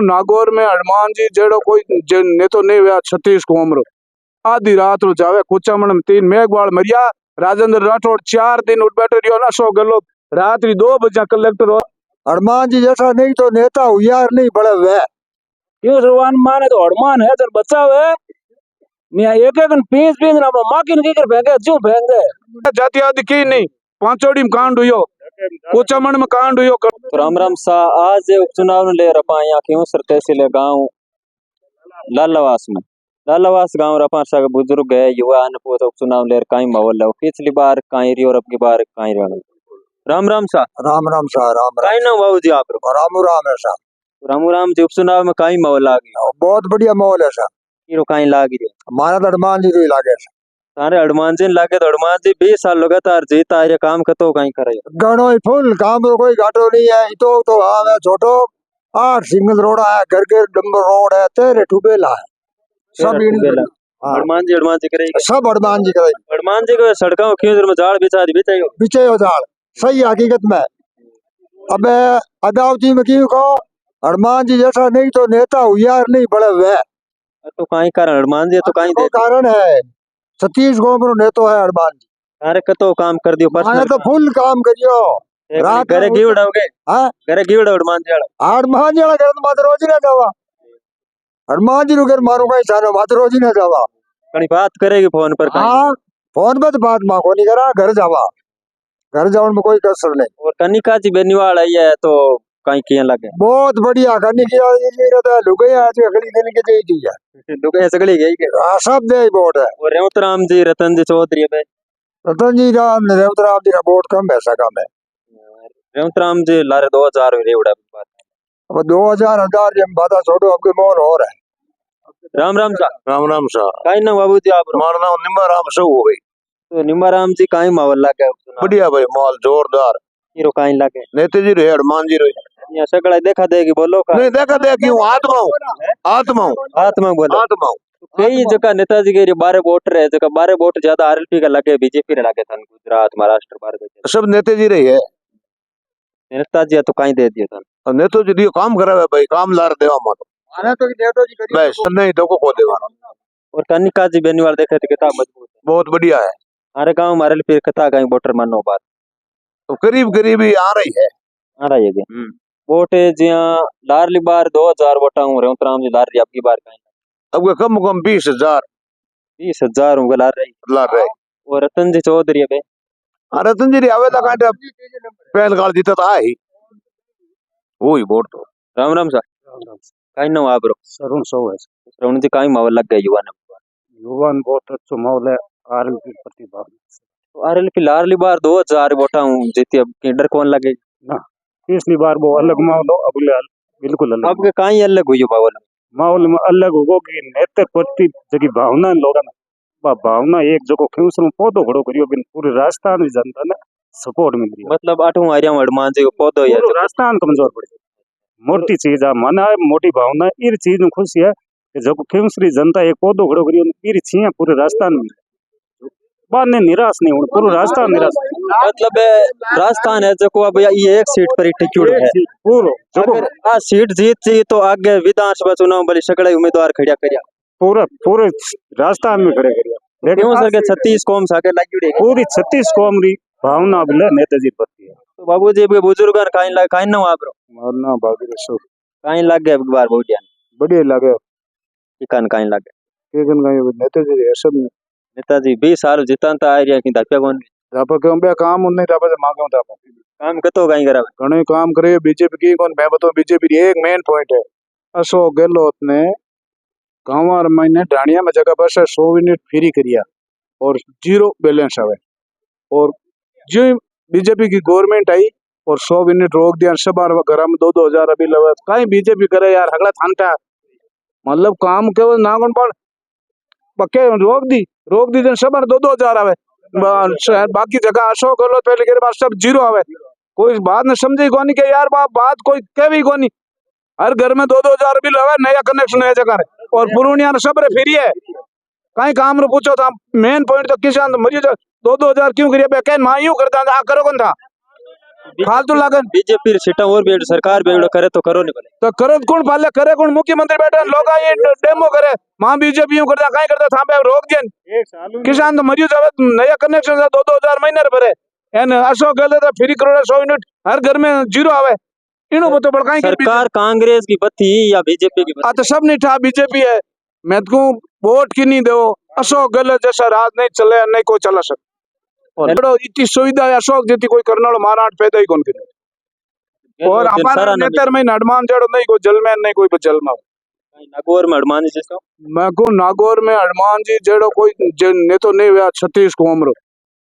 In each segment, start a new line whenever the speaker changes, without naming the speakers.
नागौर में हनुमान जी जेड़ो कोई ने तो नहीं हुआ 36 को उम्र आधी रात रो जावे कुचामण में 3 मेघवाल मरिया राजेंद्र राठौड़ 4 दिन उठ बैठे रियो ना सो गलो रात्रि 2 बजे कलेक्टर
हनुमान जी जैसा नहीं तो नेता हुआर नहीं बड़े वे
क्यों भगवान माने तो हनुमान है जन बचाव है मिया एक एक पीस पीस ना माकिन की कर फेंके क्यों फेंके
जाति आदि की नहीं पांचोड़ी में कांड हुयो कुचामण में कांड हुयो।
तो राम राम सा आज उपचुनाव ले रपा यहाँ क्यों सर तहसील गांव लालावास में लालावास गांव रपा सा बुजुर्ग है युवा अनपुत उपचुनाव ले काई माहौल है पिछली बार काई रियो और अब की बार काई रहने। राम राम सा
राम राम सा राम
काई ना बाबू जी आप
राम राम है सा
राम राम जी उपचुनाव में काई माहौल आ गया
बहुत बढ़िया माहौल है सा
हीरो काई लाग रही
हमारा तो हनुमान जी ही लागे सा
सारे हनुमान जी लागे तो हनुमान जी 20 साल लगातार जीता है काम कतो काई करे
गणो ही फुल काम रो कोई घाटो नहीं है तो हाँ है छोटो 8 सिंगल रोड है घर के डंबर रोड है तेरे टूबेला है सब
हनुमान जी करेगी
सब हनुमान जी करेगी
हनुमान जी को सड़कों क्यों में जाल बिछा दी
बिचे हो जाल सही हकीकत में अब अदावती में क्यों कहो हनुमान जी जैसा नहीं तो नेता हुआर नहीं बड़े वे
तो काई कारण हनुमान जी तो काई दे
कारण है 36 गोमरो नेतो है हनुमान जी
अरे कतो काम कर दियो
मैंने तो फुल काम करियो
रात घरे गिवड़ोगे
हां
घरे गिवड़ हनुमान जी
वाला घर तो मात्र रोज ना जावा हनुमान जी नु घर मारो कहीं सानो मात्र रोज ना जावा
कणी बात करेगी फोन पर
हां फोन पे तो बात मा को नहीं करा घर जावा घर जावन में कोई कसर नहीं।
और कनिका जी बेनीवाल आई है तो कहीं किया लगे
बहुत बढ़िया करने की लुगाई आज अगली दिन के दे दी है
लुगाई सगली गई के
सब दे वोट है
और रेवतराम जी रतन जी चौधरी है
रतन जी राम रेवतराम जी का वोट कम है सका में
रेवतराम जी लारे 2000 रेवड़ा बात
अब 2000 जब बात छोड़ो अब के मोर हो रहा है।
राम राम सा काई ना बाबू जी आप
हमारा नाम निम्बा राम सो हो गई
तो निम्बा राम जी काई माहौल लगे
बढ़िया भाई माल जोरदार
हीरो काई लगे
नेता जी रे हनुमान जी रे
यहाँ सगड़ा देखा देगी बोलो का
नहीं देखा दे क्यों आत्मा
बोलो कई जगह नेताजी के 12 वोट रहे जगह 12 वोट ज्यादा आरएलपी का लगे बीजेपी रे लगे था गुजरात महाराष्ट्र भारत
सब नेता जी रही है
नेताजी तो कहीं दे दिया था
नेता जी दियो काम करावे भाई काम लार देवा मत आने तो नेता जी करियो बस नहीं तो को देवा
और कनिका जी बेनीवाल देखे तो कितना मजबूत है
बहुत बढ़िया है
हमारे गांव में आरएलपी कथा कहीं वोटर मानो बात
तो करीब ही आ रही है
वोट जिया लारली बार 2000 वोटा हूं रेवतराम जी लार रही आपकी बार कहीं
अब कम
20,000 हूं लार रही और रतन जी चौधरी है
रतन जी आवे ता काटे पहल गाल जीता था ही वही वोट तो
राम राम सा काई ना आप
सरुण सो है
श्रवण जी काई माहौल लग गया युवा ने
बहुत अच्छा माहौल है आरएलपी प्रतिभा
आरएलपी लारली बार 2000 वोटा हूं जीती अब डर कौन लगे
ना पिछली बार वो अलग माहौल हो अब बिल्कुल अलग
अब काई अलग हुई
माहौल में अलग होगो कि नेता प्रति जगी भावना लोग ना भावना एक जगह खेस पौधो खड़ो करियो बिन पूरे राजस्थान की जनता ने सपोर्ट मिल रही
मतलब 8वां आर्या हनुमान जी को पौधो है
राजस्थान कमजोर पड़ गई मोटी चीज है मन है मोटी भावना इर चीज में खुशी है कि जब खेमश्री जनता एक पौधो खड़ो करियो इर छिया पूरे राजस्थान में बाद में निराश नहीं हो पूरा राजस्थान निराश
मतलब राजस्थान है जो अब ये एक सीट पर टिक्यूड है
पूरो
अगर आ सीट जीत जी तो आगे विधानसभा चुनाव बड़ी सगड़े उम्मीदवार खड़ा करिया
पूरे राजस्थान में खड़े करिया
लेकिन सर के 36 कौम साके लगी
पूरी 36 कौम री भावना बिले नेताजी प्रति है
तो बाबूजी के बुजुर्ग काई ना आप
मारना बागी सो
काई लगे अब बार
बढ़िया लगे
किकन काई लगे
नेताजी सब
नेताजी 20 साल जितांता आ रहा कि दापिया कौन
दापा क्यों बे काम उन्ने दापा से मांगो दापा
काम कतो काई करा
घणे काम करे बीजेपी की कौन मैं बताऊं बीजेपी एक मेन पॉइंट है अशोक गहलोत ने गांव महीने ढाणिया में जगह पर 100 यूनिट फ्री करिया और 0 बैलेंस आवे और जो बीजेपी की गवर्नमेंट आई और 100 यूनिट रोक दिया सब घर में 2-2 हजार अभी लगा कहीं बीजेपी करे यार हगला थानटा मतलब काम केवल नागन पर पक्के रोक दी सब 2-2 हजार आवे बाकी जगह अशोक गहलोत पहले के पास सब 0 आवे कोई बात न समझी कोनी के यार बात कोई कहवी कोनी हर घर में 2-2 हजार बिल आवे नया कनेक्शन नया जगह और पुरानिया सब फ्री है कहीं काम रो पूछो था मेन पॉइंट तो किसान मरी 2-2 हजार क्यों करिए कह मां यूं करता करो कौन था
फालतू लागन
बीजेपी सीटा और भी सरकार भी एवढं करे तो करो नहीं बोले
तो करे कौन पाले करे कौन मुख्यमंत्री बैठे लोग ये डेमो करे मां बीजेपी करता कहीं करता थांबे रोक देन किसान तो मरियो जावे नया कनेक्शन 2-2 हजार महीने रे भरे एन अशोक गहलोत तो फ्री करोड़ 100 यूनिट हर घर में जीरो आवे इनो बतो बड़ कहीं
सरकार कांग्रेस की बत्ती या बीजेपी की
आ तो सब नहीं था बीजेपी है मैं तो वोट की नहीं दो अशोक गहलोत जैसा राज नहीं चले नहीं कोई चला सके बड़ो इतनी सुविधा है अशोक जैसी कोई करने वाला महाराज पैदा ही कौन करे और हमारा नेतर में हनुमान जड़ो नहीं कोई जल में नहीं कोई जल में
नागौर में हनुमान जी जैसा
मैं को नागौर में हनुमान जी जेड़ो कोई ने तो नहीं हुआ 36 को उम्र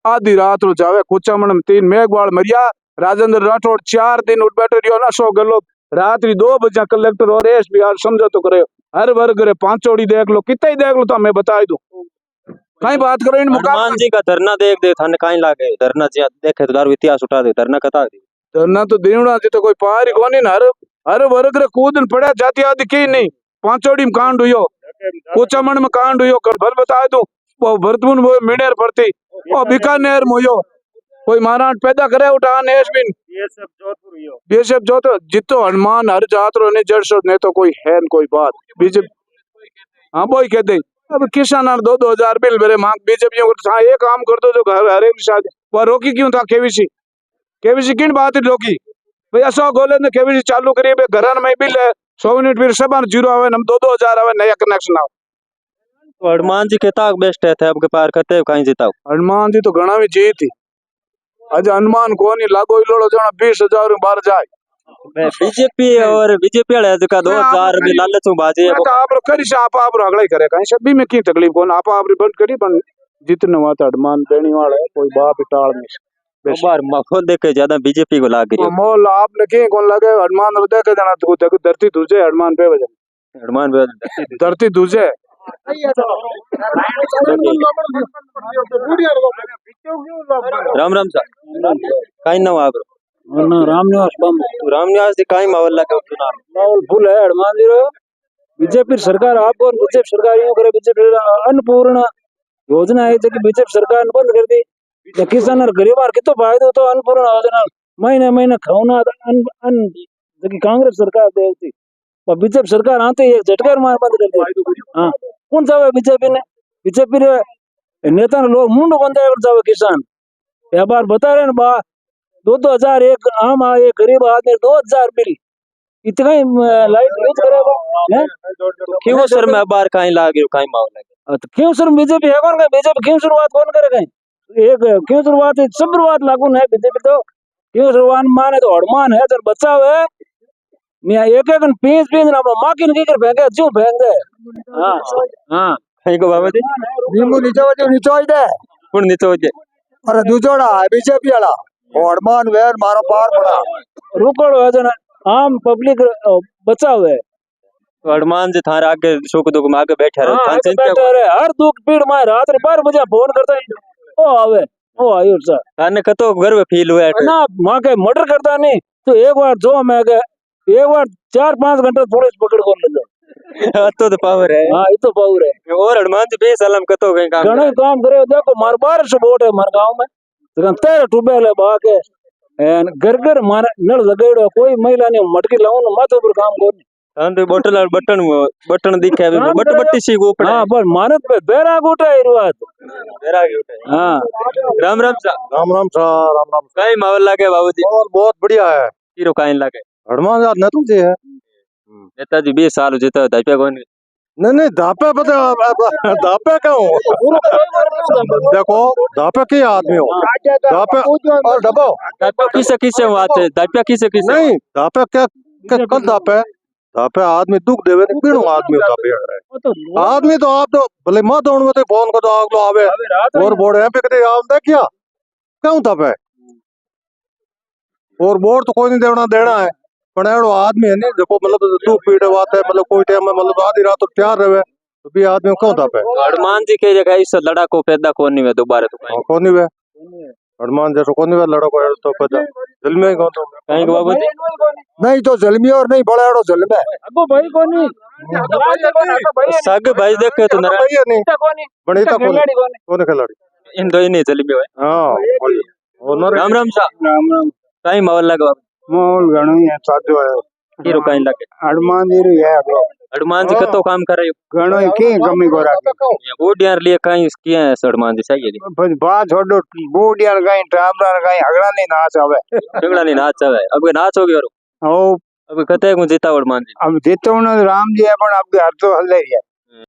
आधी रात रो जावे कुचामण में 3 मेघवाल मरिया राजेंद्र राठौड़ 4 दिन उठ बैठे रियो ना अशोक गहलोत रात्रि 2 बजे कलेक्टर और एसपी यार समझो तो करे हर वर्ग रे पांचोड़ी देख लो कितना ही देख लो तो मैं बता दूं कहीं बात करो इन
हनुमान जी का धरना देख दे थाने काई लागे धरना जी देखे तो दारू इतिहास उठा दे धरना कथा दे
धरना तो देवड़ा जी तो कोई पार ही कोनी ना हर वर्ग रे कूदन पड़े जाति आदि की नहीं पांचोड़ी में कांड हुयो कुचामण में कांड हुयो भल बता दूं वो भरतपुर वो मिनेर भरती वो बीकानेर में हुयो कोई महाराज पैदा करे उठान एसबिन ये सब जोधपुर जितो हनुमान हर जात रो ने जड़ सो ने तो कोई है न कोई बात बीजेपी हाँ वो ही कहते हैं। अब किसान 2-2 हजार बिल भरे मांग बीजेपी को ये काम कर दो जो घर हर एक शादी वह रोकी क्यों था केवीसी किन बात रोकी भाई अशोक गहलोत ने केवीसी चालू करी घर में बिल है 100 यूनिट फिर सब जीरो आवे हम 2-2 हजार आवे नया कनेक्शन आवे
तो हनुमान जी कहता बेस्ट है थे आपके पार करते कहीं जीता
हनुमान जी तो घना भी जी थी अज हनुमान को नहीं लागो लोड़ो जना 20,000 बाहर जाए
बीजेपी और बीजेपी वाले का 2000 भी लालच बाजे
तो आप करी से आप अगला ही करे कहीं सभी में की तकलीफ कौन आप बंद करी पर जितने वहां हनुमान देने वाले कोई बाप टाल नहीं
बार माहौल देख के ज्यादा बीजेपी को लाग रही
मोल आपने की कौन लगे हनुमान देखे जाना तो धरती तुझे हनुमान पे वजह
हनुमान
धरती तुझे
राम राम सा काई ना आप
रामनिवास बम
रामनिवास जी काई माहौल लगा चुनाव
माहौल फुल है हनुमान जी रो बीजेपी सरकार आपको बीजेपी सरकार यूं करे बीजेपी अन्नपूर्ण योजना है जो कि बीजेपी सरकार ने बंद कर दी तो किसान और गरीब और कितो फायदो तो अन्नपूर्ण योजना महीने महीने खाना अन्न जो कि कांग्रेस सरकार देती और बीजेपी सरकार आते ही झटकार मार बंद कर दी हाँ कौन जावे बीजेपी रे नेता ने लोग मुंडो बंदा जावे किसान या बार बता रहे ना 2-2 हजार एक आम एक गरीब आदमी 2,000 बिल इतना ही लाइट यूज करेगा
क्यों सर मैं बार काई लाग रही काई माहौल लगे
तो क्यों सर बीजेपी है कौन बीजेपी क्यों शुरुआत कौन करेगा एक क्यों शुरुआत सब शुरुआत लागू है बीजेपी तो क्यों शुरुआत माने तो हनुमान है जब बच्चा हुए मैं एक पीस ना माँ की नहीं कर फेंके क्यों फेंक दे हाँ हाँ
कहीं को बाबा जी
नींबू नीचे दे
कौन नीचे हो जाए
अरे दूसरा है बीजेपी वाला हनुमान वे मारो पार पड़ा रुको है जना आम पब्लिक बचा हुए
तो हनुमान जी थारे आगे सुख दुख में आगे बैठे रहे
बैठे रहे हर दुख पीड़ में रात 12 बजे फोन करता ओ आवे ओ आयो सर
थाने कतो घर में फील हुआ
ना मां के मर्डर करता नहीं तो एक बार जो मैं के एक बार 4-5 घंटे पुलिस पकड़ को ले जाओ
तो पावर है
हाँ ये तो पावर है
और हनुमान जी बेसलम कतो कहीं काम
घणे काम करे देखो मार 12 वोट है मार गांव में तो तेरे टूबेल है बाके एन घर घर मारे नल लगेड़ो कोई महिला ने मटकी लाऊं माथे पर काम कोनी
तो बोतल और बटन दिखे बट बट्टी सी को
हां पर मानत पे बेरा गोटा इरवात
बेरा गोटा
हां
राम राम सा
राम राम
कई माहौल लागे बाबूजी
और बहुत बढ़िया है
हीरो काई लागे
हनुमान यार नेता जी है
नेताजी 20 साल जीता दाइपे कोनी
नहीं धापे पता धापे क्यों देखो धापे के आदमी हो धापे और डबो
दाइपे किसे बात है दाइपे किसे
नहीं धापे क्या कल धापे आदमी दुख देवे नहीं पीणो आदमी धापे आदमी तो आप तो भले मां दौड़ में फोन कर दो आग लो आवे और बोर्ड है पे कदे आम दे क्या क्यों धापे और बोर्ड तो कोई नहीं देना है पण एड़ो आदमी है नहीं देखो मतलब दुख पीड़ बात है मतलब कोई टाइम में मतलब आधी रात तो तैयार रहे तो भी आदमी क्यों धापे
हनुमान जी के जगह इस लड़ाको पैदा कोनी वे दोबारा तो
कोनी वे हनुमान जैसे कोनी वे लड़ाको तो पैदा दिल में ही कौन तो
कहीं बाबू जी
नहीं तो जलमी और नहीं बड़ा एड़ो जल में अबो भाई कोनी
सग भाई देखे तो नरा
भाई नहीं बड़ी तो कौन खिलाड़ी
इन दो ही नहीं चली भी
हां
राम राम सा कई माहौल लगे
माहौल घणो ही है सादो है
हीरो कई लगे
हनुमान जी रो है अगलो
हनुमान जी कतो काम कर रहे हो
घणो ही की कमी को राखे
बूढ़ियार लिए कई किए हैं हनुमान जी चाहिए जी
बस बात छोड़ो बूढ़ियार कहीं टाबरा कहीं अगला नहीं नाच आवे
झगड़ा नहीं नाच है अब नाच होगी और
ओ
अब कते को जीता हनुमान जी
अब जीतो न राम जी है पण अब हर तो हल ही है